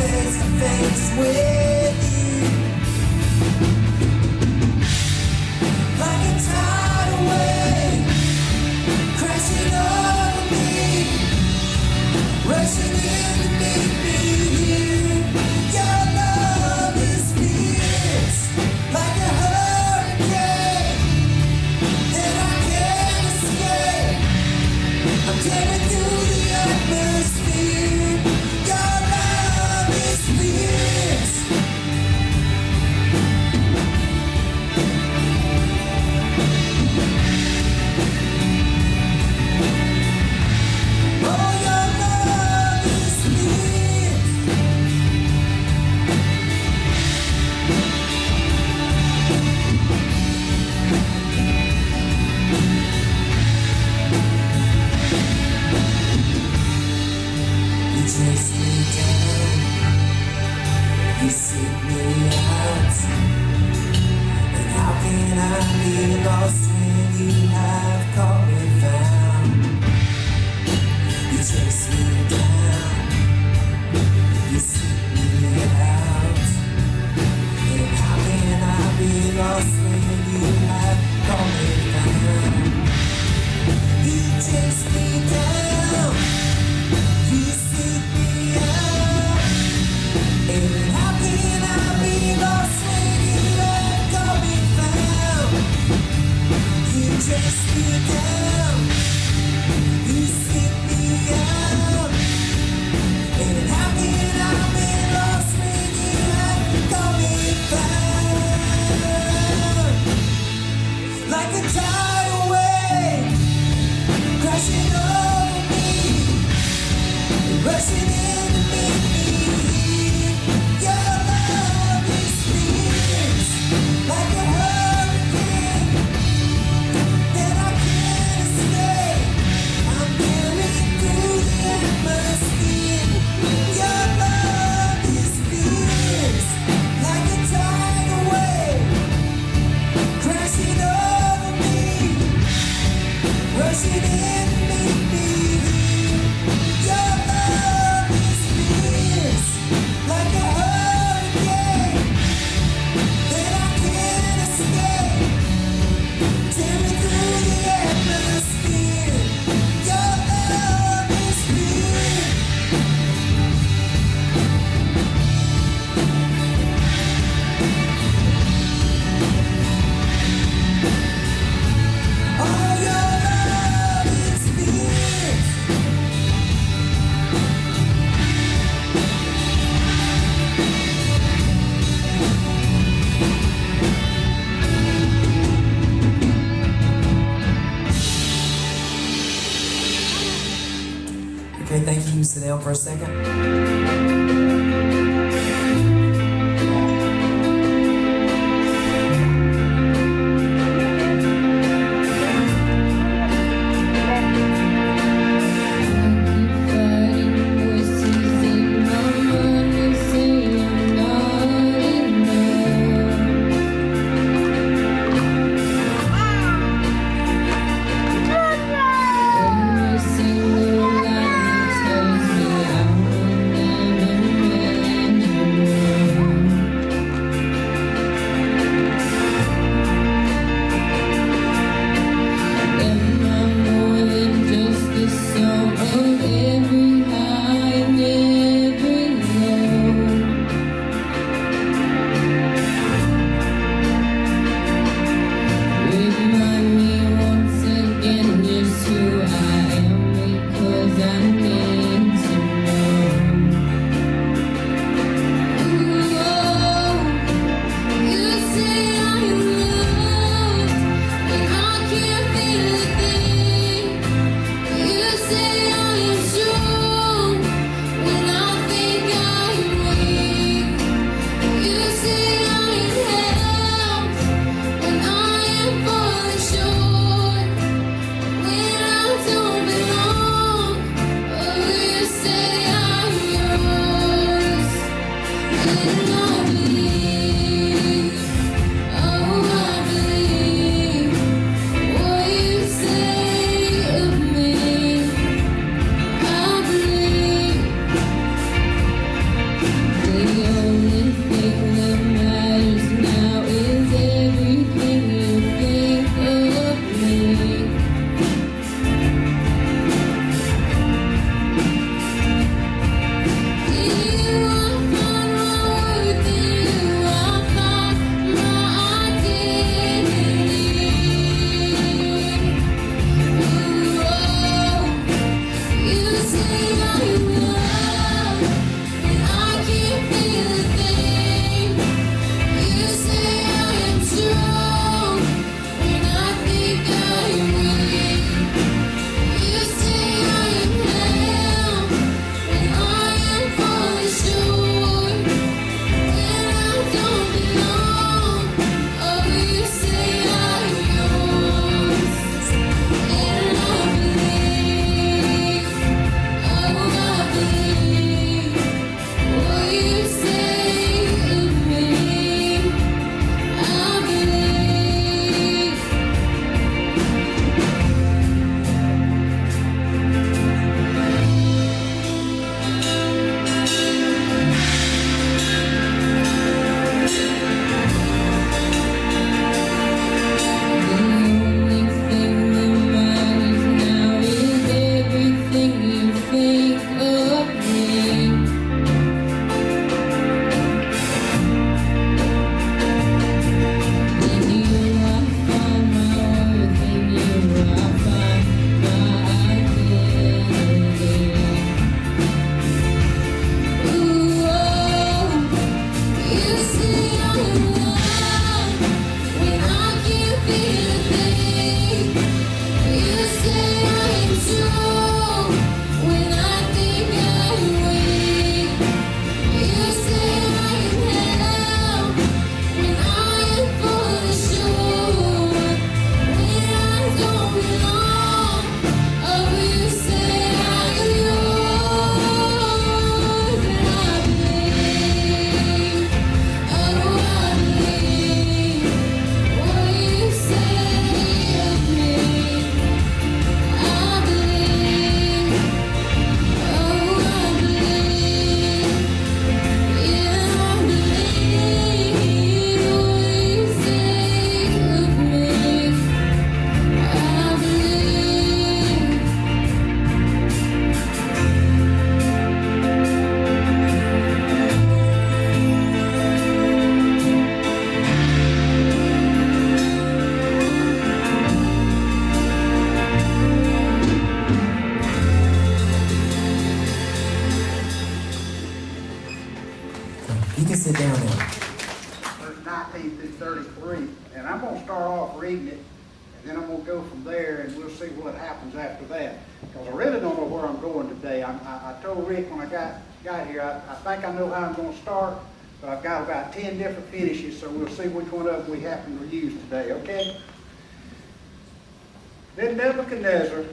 face to face with you. Like a tidal wave crashing over me, rushing in to meet me here. Your love is fierce, like a hurricane that I can't escape. I'm tearing through the atmosphere. Your love is fierce. Oh, your love is fierce. You chase me down, you seek me out, and how can I be lost when you have caught me found? You chase me down, you seek me out, and how can I be lost when you have caught me found? You chase me down, you seek me out, and how can I be lost when you have got me found? You chase me down, you seek me out, and how can I be lost when you have got me found? Like a tidal wave crashing over me, rushing in to meet me. Your love is fierce, like a hurricane that I can't escape. I'm tearing through the atmosphere. Your love is fierce, like a tidal wave crashing over me, rushing in to meet me. Your love is fierce, like a hurricane that I can't escape. Tearing through the atmosphere. Your love is fierce. Oh, your love is fierce. Okay, thank you. Sit down for a second. Every single lie tells me I will never You can sit down now. Verse 19 through 33. And I'm going to start off reading it, and then I'm going to go from there, and we'll see what happens after that. Because I really don't know where I'm going today. I told Rick when I got here, I think I know how I'm going to start, but I've got about 10 different finishes, so we'll see which one of them we happen to use today, okay? Then Nebuchadnezzar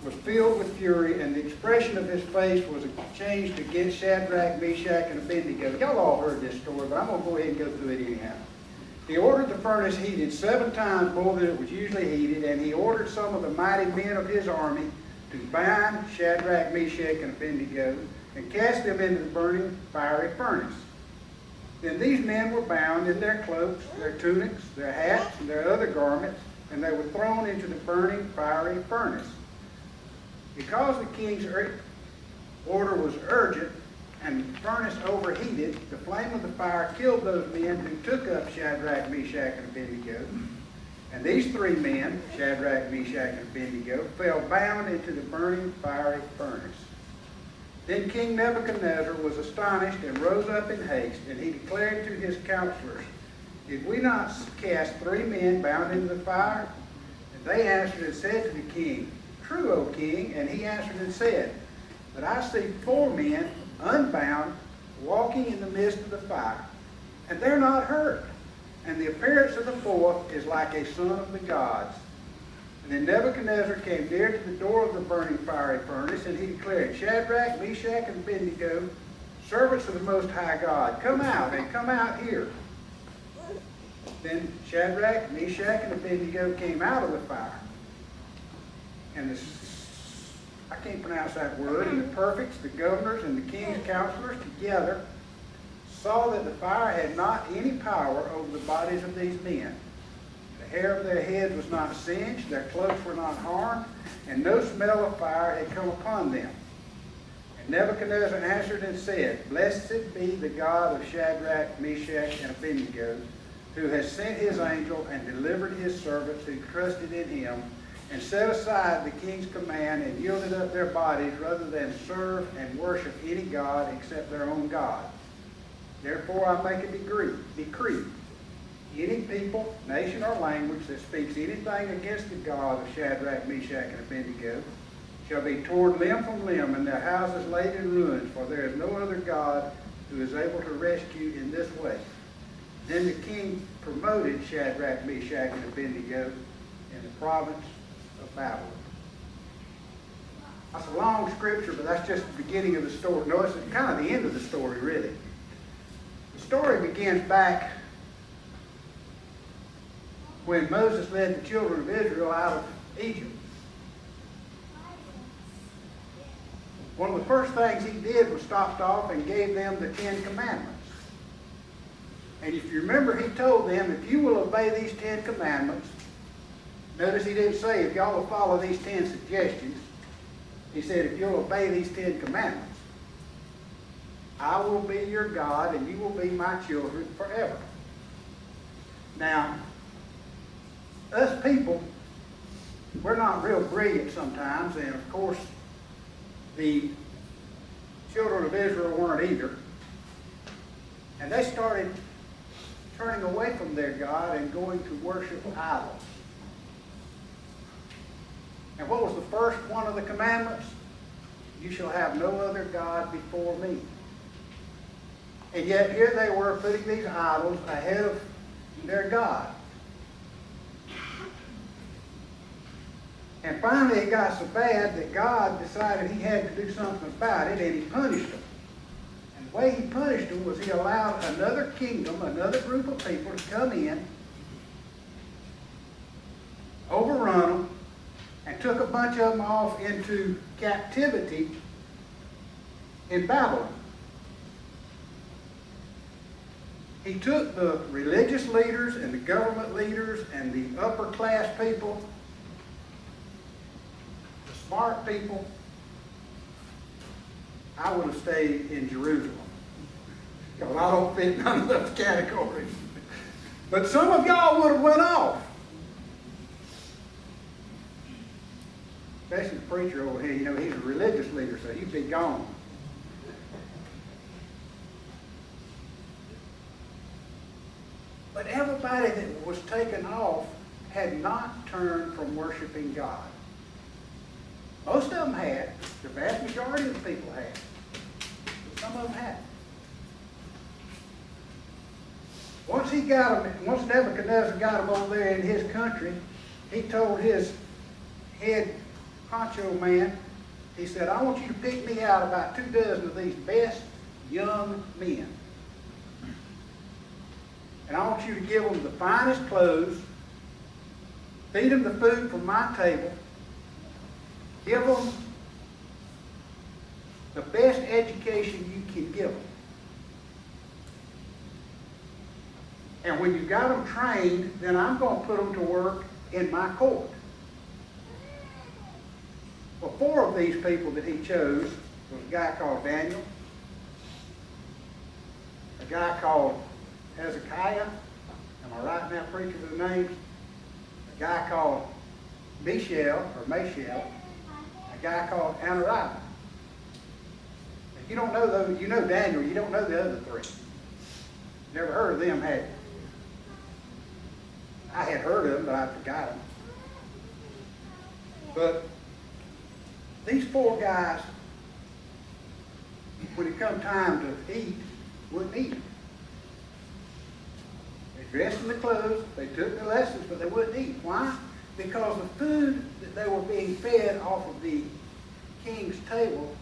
was filled with fury, and the expression of his face was changed against Shadrach, Meshach, and Abednego. Y'all all heard this story, but I'm going to go ahead and go through it anyhow. He ordered the furnace heated 7 times more than it was usually heated, and he ordered some of the mighty men of his army to bind Shadrach, Meshach, and Abednego, and cast them into the burning fiery furnace. Then these men were bound in their cloaks, their tunics, their hats, and their other garments, and they were thrown into the burning fiery furnace. Because the king's order was urgent and the furnace overheated, the flame of the fire killed those men who took up Shadrach, Meshach, and Abednego. And these 3 men, Shadrach, Meshach, and Abednego, fell bound into the burning fiery furnace. Then King Nebuchadnezzar was astonished and rose up in haste, and he declared to his counselors, "Did we not cast 3 men bound into the fire?" And they answered and said to the king, "True, O king." And he answered and said, "But I see 4 men unbound, walking in the midst of the fire, and they're not hurt. And the appearance of the 4th is like a son of the gods." And then Nebuchadnezzar came near to the door of the burning fiery furnace, and he declared, "Shadrach, Meshach, and Abednego, servants of the Most High God, come out, and come out here." Then Shadrach, Meshach, and Abednego came out of the fire. And I can't pronounce that word. And the prefects, the governors, and the king's counselors together saw that the fire had not any power over the bodies of these men. The hair of their heads was not singed, their cloaks were not harmed, and no smell of fire had come upon them. And Nebuchadnezzar answered and said, "Blessed be the God of Shadrach, Meshach, and Abednego, who has sent his angel and delivered his servants who trusted in him, and set aside the king's command and yielded up their bodies rather than serve and worship any god except their own God. Therefore I make a decree. Any people, nation, or language that speaks anything against the God of Shadrach, Meshach, and Abednego shall be torn limb from limb, and their houses laid in ruins, for there is no other God who is able to rescue in this way." Then the king promoted Shadrach, Meshach, and Abednego in the province of Babylon. That's a long scripture, but that's just the beginning of the story. No, it's kind of the end of the story, really. The story begins back when Moses led the children of Israel out of Egypt. One of the first things he did was stopped off and gave them the 10 Commandments. And if you remember, he told them, if you will obey these 10 Commandments, notice he didn't say, if y'all will follow these 10 suggestions. He said, if you'll obey these 10 Commandments, I will be your God and you will be my children forever. Now, us people, we're not real brilliant sometimes, and of course, the children of Israel weren't either. And they started turning away from their God and going to worship idols. And what was the first one of the commandments? You shall have no other God before me. And yet here they were putting these idols ahead of their God. And finally it got so bad that God decided he had to do something about it, and he punished them. And the way he punished them was he allowed another kingdom, another group of people to come in, overrun them, and took a bunch of them off into captivity in Babylon. He took the religious leaders and the government leaders and the upper class people, the smart people. I would have stayed in Jerusalem, because I don't fit none of those categories. But some of y'all would have went off. Especially the preacher over here, you know, he's a religious leader, so he'd be gone. But everybody that was taken off had not turned from worshiping God. Most of them had. The vast majority of the people had. But some of them hadn't. Once Nebuchadnezzar got him over there in his country, he told his head honcho man, he said, I want you to pick me out about 24 of these best young men. And I want you to give them the finest clothes, feed them the food from my table, give them the best education you can give them. And when you got them trained, then I'm going to put them to work in my court. Well, 4 of these people that he chose was a guy called Daniel, a guy called Hezekiah, am I right now, preacher, with the names? A guy called Mishael, a guy called Ananiah. If you don't know those, you know Daniel, you don't know the other 3. Never heard of them, had you? I had heard of them, but I forgot them. But these 4 guys, when it come time to eat, wouldn't eat. They dressed in the clothes, they took the lessons, but they wouldn't eat. Why? Because the food that they were being fed off of the king's table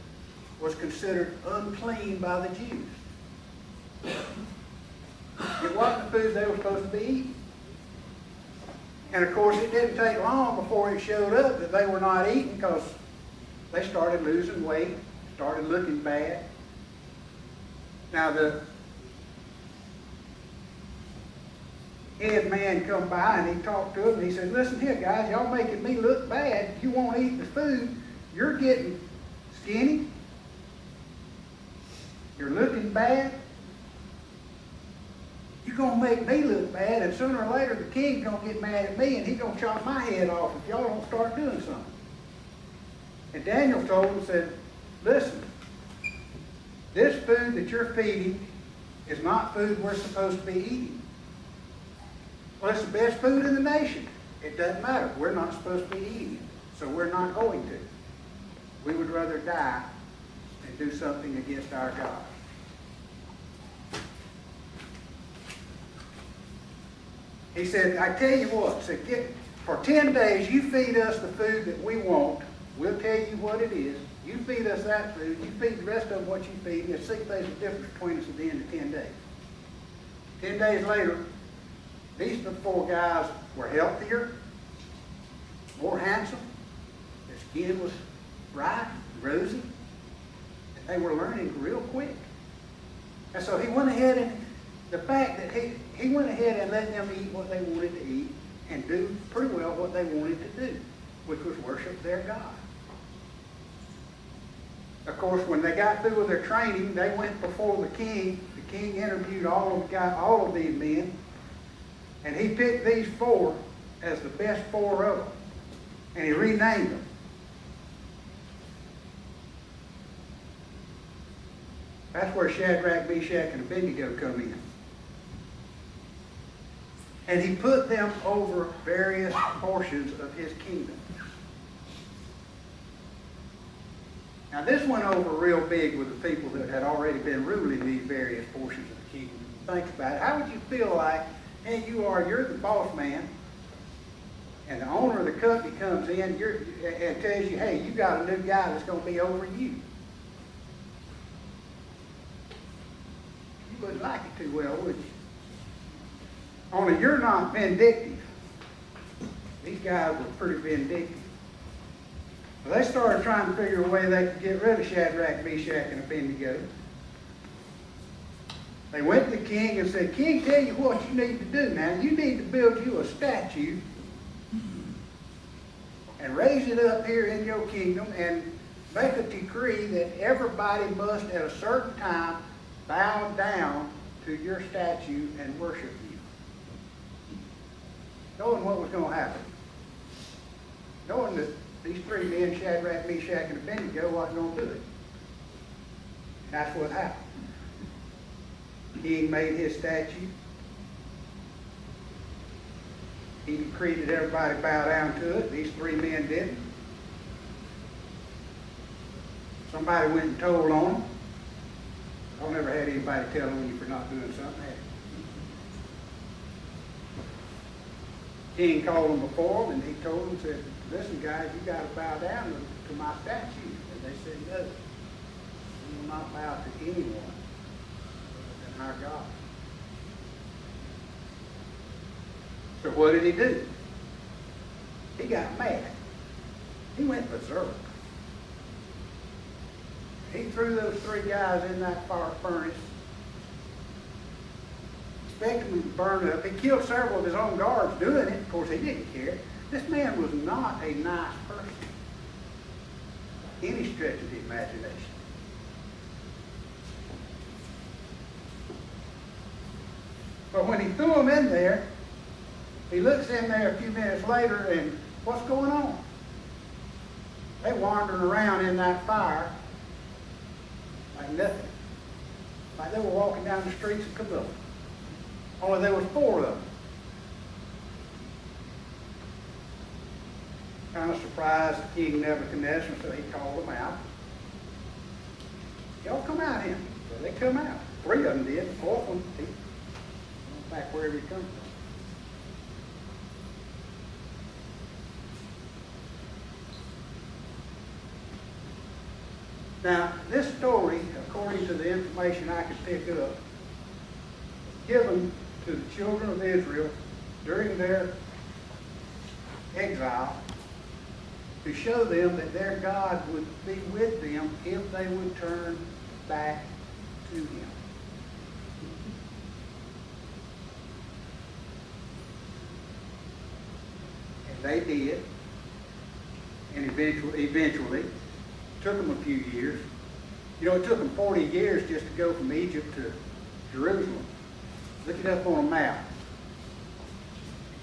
was considered unclean by the Jews. It wasn't the food they were supposed to be eating. And of course, it didn't take long before it showed up that they were not eating, because they started losing weight, started looking bad. Now the head man come by and he talked to them and he said, listen here guys, y'all making me look bad. You won't eat the food. You're getting skinny. You're looking bad. You're going to make me look bad, and sooner or later the king's going to get mad at me and he's going to chop my head off if y'all don't start doing something. And Daniel told him, said, listen, this food that you're feeding is not food we're supposed to be eating. Well, it's the best food in the nation. It doesn't matter. We're not supposed to be eating it, so we're not going to. We would rather die than do something against our God. He said, I tell you what, said, for 10 days you feed us the food that we want. We'll tell you what it is. You feed us that food. You feed the rest of them what you feed. You'll see there's a difference between us at the end of 10 days. 10 days later, these 4 guys were healthier, more handsome. Their skin was bright, rosy. And they were learning real quick. And so he went ahead and the fact that he went ahead and let them eat what they wanted to eat and do pretty well what they wanted to do, which was worship their God. Of course, when they got through with their training, they went before the king. The king interviewed all of these men, and he picked these 4 as the best 4 of them, and he renamed them. That's where Shadrach, Meshach, and Abednego come in. And he put them over various portions of his kingdom. Now this went over real big with the people that had already been ruling these various portions of the kingdom. Think about it. How would you feel like, hey, you're the boss man, and the owner of the company comes in and tells you, hey, you got a new guy that's going to be over you. You wouldn't like it too well, would you? Only you're not vindictive. These guys were pretty vindictive. Well, they started trying to figure a way they could get rid of Shadrach, Meshach, and Abednego. They went to the king and said, King, tell you what you need to do now. You need to build you a statue and raise it up here in your kingdom and make a decree that everybody must at a certain time bow down to your statue and worship you. Knowing what was going to happen. Knowing that these 3 men, Shadrach, Meshach, and Abednego, wasn't going to do it. That's what happened. The king made his statue. He decreed that everybody bow down to it. These three men didn't. Somebody went and told on them. I've never had anybody tell on you for not doing something, have you? King called them before them, and he told them, said, listen, guys, you got to bow down to my statue. And they said, no, we will not bow to anyone other than our God. So what did he do? He got mad. He went berserk. He threw those three guys in that fire furnace, expecting them to burn up. He killed several of his own guards doing it. Of course, he didn't care. This man was not a nice person, by any stretch of the imagination. But when he threw them in there, he looks in there a few minutes later, and what's going on? They're wandering around in that fire like nothing. Like they were walking down the streets of Kabul. Only there was four of them. Kind of surprised King Nebuchadnezzar, so he called them out. Y'all come out here. So they come out. Three of them did. The fourth one, he went back wherever he come from. Now, this story, according to the information I could pick up, was given to the children of Israel during their exile to show them that their God would be with them if they would turn back to Him. And they did. And eventually, took them a few years. You know, it took them 40 years just to go from Egypt to Jerusalem. Look it up on a map.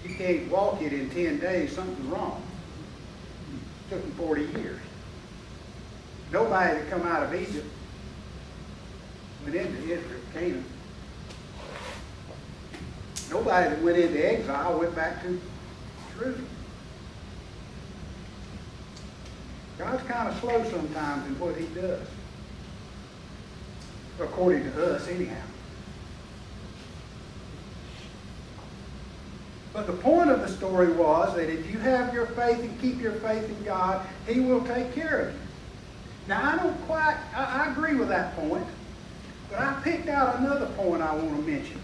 If you can't walk it in 10 days, something's wrong. It took them 40 years. Nobody that come out of Egypt went into Israel, Canaan. Nobody that went into exile went back to Jerusalem. God's kind of slow sometimes in what He does. According to us, anyhow. But the point of the story was that if you have your faith and keep your faith in God, He will take care of you. Now, I agree with that point, but I picked out another point I want to mention.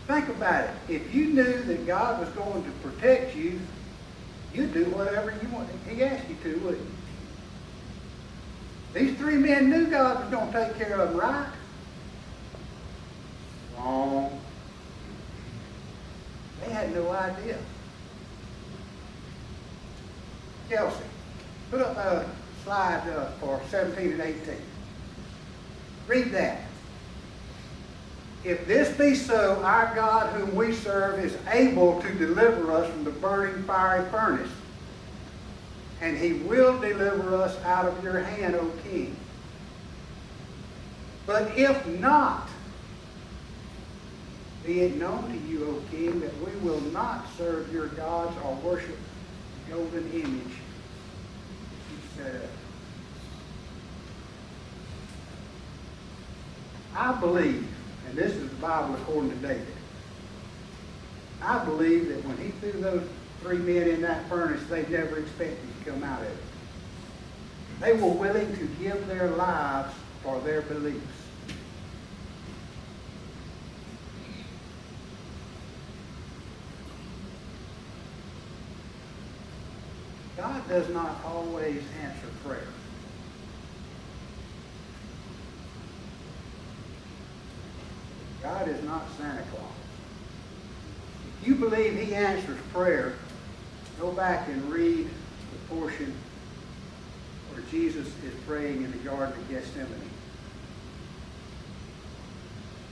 Think about it. If you knew that God was going to protect you, you'd do whatever you want. He asked you to, wouldn't you? These three men knew God was going to take care of them, right? Wrong. They had no idea. Kelsey, put up a slide for 17 and 18. Read that. If this be so, our God whom we serve is able to deliver us from the burning fiery furnace, and He will deliver us out of your hand, O King. But if not, be it known to you, O King, that we will not serve your gods or worship the golden image you set up. I believe, and this is the Bible according to David, I believe that when he threw those three men in that furnace, they never expected to come out of it. They were willing to give their lives for their beliefs. God does not always answer prayer. God is not Santa Claus. If you believe He answers prayer, go back and read the portion where Jesus is praying in the Garden of Gethsemane.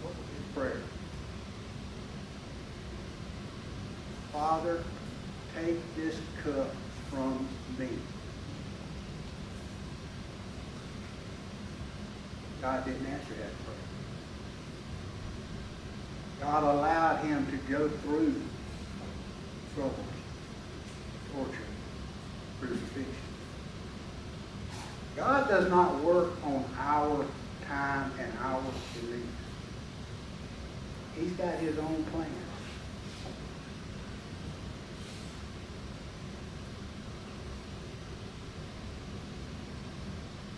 What was His prayer? Father, take this cup from me. God didn't answer that prayer. God allowed him to go through troubles, torture, crucifixion. God does not work on our time and our beliefs. He's got his own plan.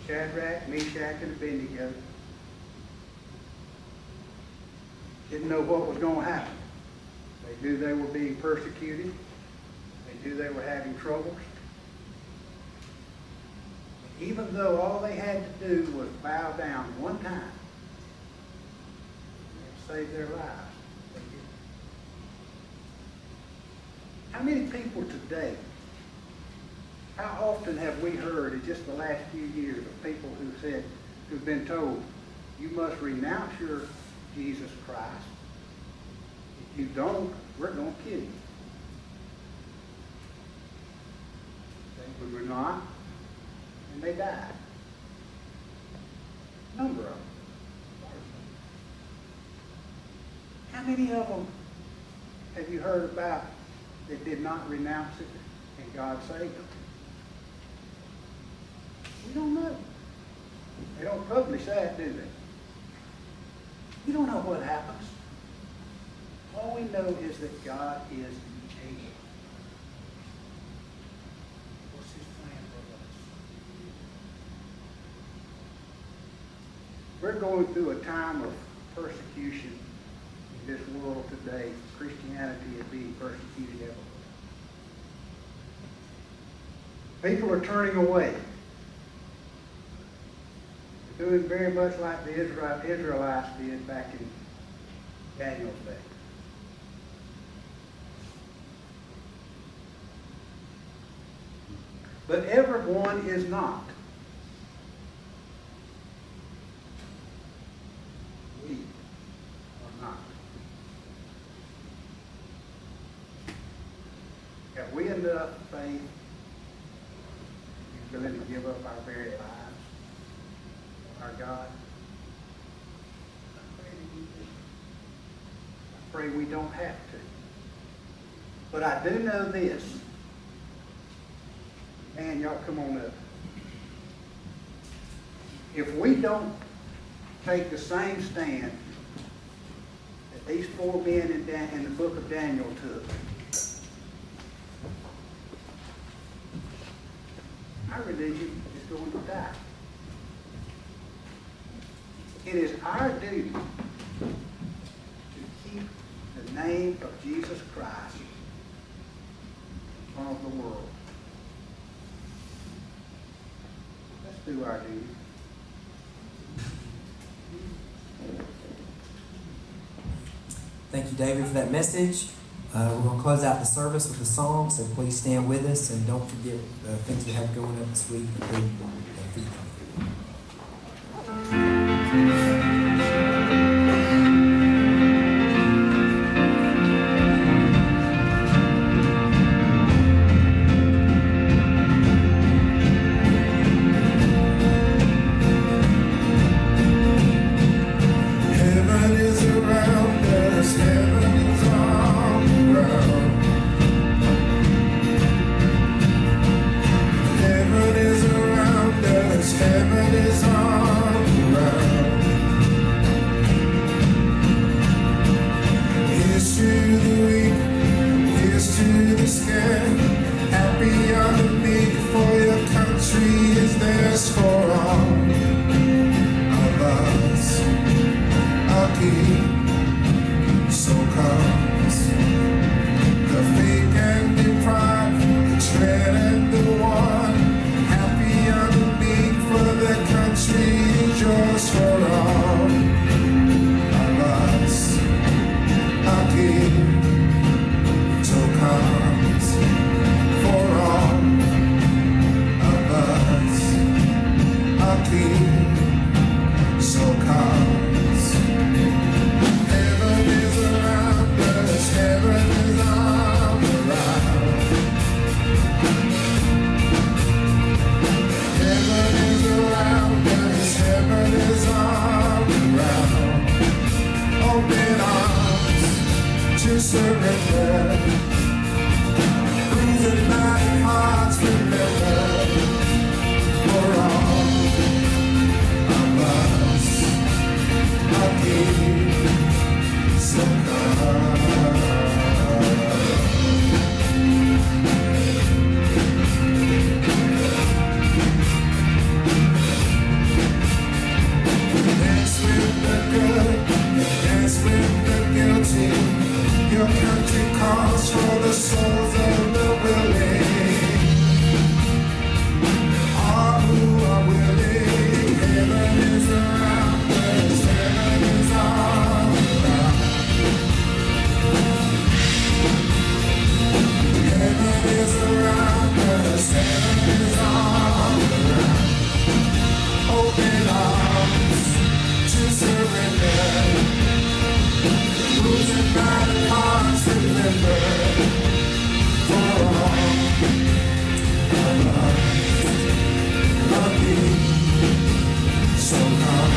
Shadrach, Meshach, and Abednego didn't know what was going to happen. They knew they were being persecuted. They knew they were having troubles. Even though all they had to do was bow down one time and save their lives, they did. How many people today, how often have we heard in just the last few years of people who've been told, you must renounce your Jesus Christ. If you don't, we're going to kill you. They would not, and they died. A number of them. How many of them have you heard about that did not renounce it and God saved them? We don't know. They don't publish that, do they? We don't know what happens. All we know is that God is able. What's his plan for us? We're going through a time of persecution in this world today. Christianity is being persecuted everywhere. People are turning away. They're doing very much like the Israelites did back in Daniel's day. But everyone is not. We are not. Have we enough faith to be willing to give up our very lives for our God? I pray we don't have to. But I do know this. Man, y'all come on up. If we don't take the same stand that these four men in the book of Daniel took, our religion is going to die. It is our duty to keep the name of Jesus Christ in front of the world. Let's do our duty. Thank you, David, for that message. We're going to close out the service with a song, so please stand with us and don't forget the things we have going up this week, including the feed. For all of us, a king. surrender. Bruised my hearts remember. For all of us are here, so come. Dance with the good, dance with the guilty. Your country calls for the souls of the willing. All who are willing. Heaven is around us, heaven is all around. Heaven is around us, heaven is all around. Open arms to surrender. Losing my hearts, remember. For all of us are here, so come.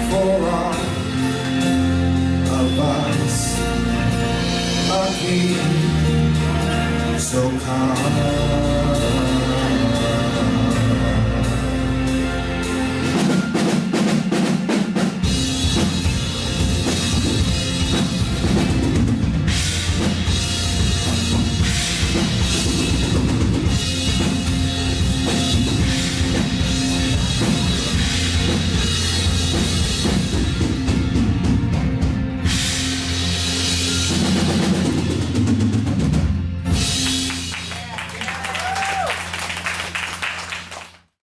For all of us are here. So come.